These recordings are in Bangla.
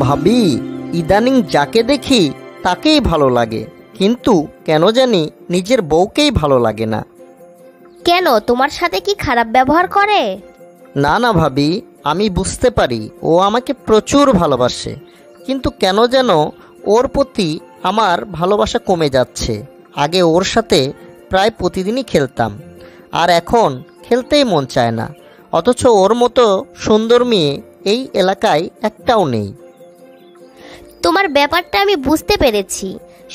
ভাবি, ইদানিং যাকে দেখি তাকেই ভালো লাগে, কিন্তু কেন জানি নিজের বউকেই ভালো লাগে না। কেন, তোমার সাথে কি খারাপ ব্যবহার করে? না না ভাবি, আমি বুঝতে পারি ও আমাকে প্রচুর ভালোবাসে, কিন্তু কেন যেন ওর প্রতি আমার ভালোবাসা কমে যাচ্ছে। আগে ওর সাথে প্রায় প্রতিদিনই খেলতাম, আর এখন খেলতেই মন চায় না। অথচ ওর মতো সুন্দর মেয়ে এই এলাকায় একটাও নেই। তোমার ব্যাপারটা আমি বুঝতে পেরেছি।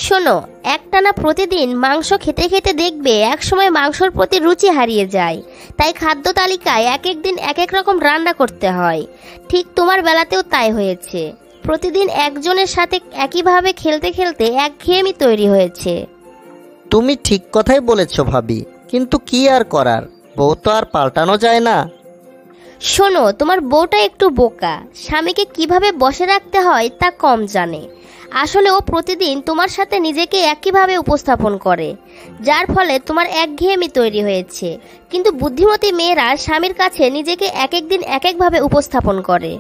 শোনো, একটানা প্রতিদিন মাংস খেতে খেতে দেখবে একসময় মাংসর প্রতি রুচি হারিয়ে যায়। তাই খাদ্য তালিকায় এক এক দিন এক এক রকম রান্না করতে হয়। ঠিক তোমার বেলাতেও তাই হয়েছে। প্রতিদিন একজনের সাথে একইভাবে খেলতে খেলতে একঘেয়েমি তৈরি হয়েছে। তুমি ঠিক কথাই বলেছ ভাবি, কিন্তু কি আর করার, বউ তো আর পাল্টানো যায় না। শোনো, তোমার বউটা একটু বোকা, স্বামীকে কিভাবে বসে রাখতে হয় তা কম জানে। আসলে ও প্রতিদিন তোমার সাথে নিজেকে একইভাবে উপস্থাপন করে, যার ফলে তোমার একঘেয়েমি তৈরি হয়েছে। কিন্তু বুদ্ধিমতী মেয়েরা স্বামীর কাছে নিজেকে এক এক দিন এক একভাবে উপস্থাপন করে।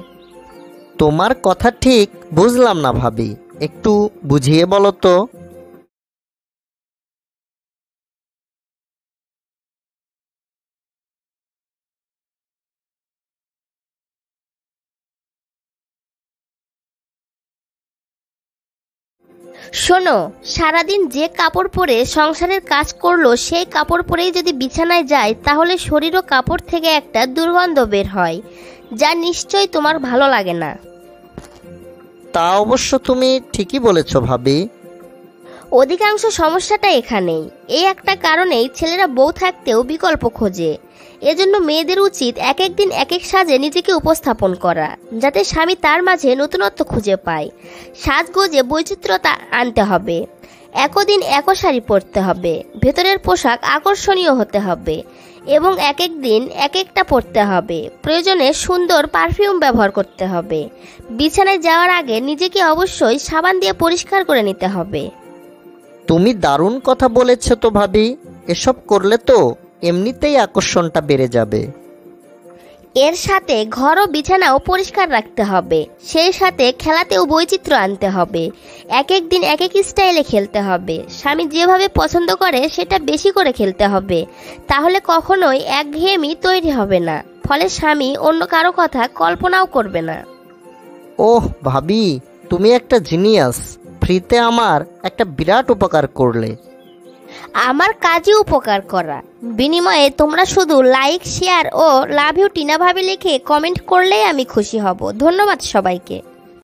তোমার কথা ঠিক বুঝলাম না ভাবি, একটু বুঝিয়ে বলো তো। শোনো, সারাদিন যে কাপড় পরে সংসারের কাজ করলো সেই কাপড় পরেই যদি বিছানায় যায়, তাহলে শরীর ও কাপড় থেকে একটা দুর্গন্ধ বের হয়, যা নিশ্চয়ই তোমার ভালো লাগে না। তা অবশ্য তুমি ঠিকই বলেছ ভাবি। অধিকাংশ সমস্যাটা এখানেই। এই একটা কারণেই ছেলেরা বউ থাকতেও বিকল্প খোঁজে। এজন্য মেয়েদের উচিত এক এক দিন এক এক সাজে নিজেকে উপস্থাপন করা, যাতে স্বামী তার মাঝে নতুনত্ব খুঁজে পায়। সাজগোজে বৈচিত্র্যতা আনতে হবে। একদিন এক শাড়ি পরতে হবে, ভেতরের পোশাক আকর্ষণীয় হতে হবে এবং এক এক দিন এক একটা পরতে হবে। প্রয়োজনে সুন্দর পারফিউম ব্যবহার করতে হবে। বিছানায় যাওয়ার আগে নিজেকে অবশ্যই সাবান দিয়ে পরিষ্কার করে নিতে হবে। তুমি দারুণ কথা বলেছ তো ভাবি, এসব করলে তো এমনিতেই আকর্ষণটা বেড়ে যাবে। এর সাথে ঘর ও বিছানাও পরিষ্কার রাখতে হবে। সেই সাথে খেলাতেও বৈচিত্র্য আনতে হবে। এক এক দিন এক এক স্টাইলে খেলতে হবে। স্বামী যেভাবে পছন্দ করে সেটা বেশি করে খেলতে হবে। তাহলে কখনোই একঘেয়েমি তৈরি হবে না, ফলে স্বামী অন্য কারো কথা কল্পনাও করবে না। ওহ ভাবি, তুমি একটা জিনিয়াস। ফ্রিতে আমার একটা বিরাট উপকার করলে। আমার কাজে উপকার করা, বিনিময়ে তোমরা শুধু লাইক, শেয়ার ও লাভ ইউ টিনা ভাবি লিখে কমেন্ট করলেই আমি খুশি হব। ধন্যবাদ সবাইকে।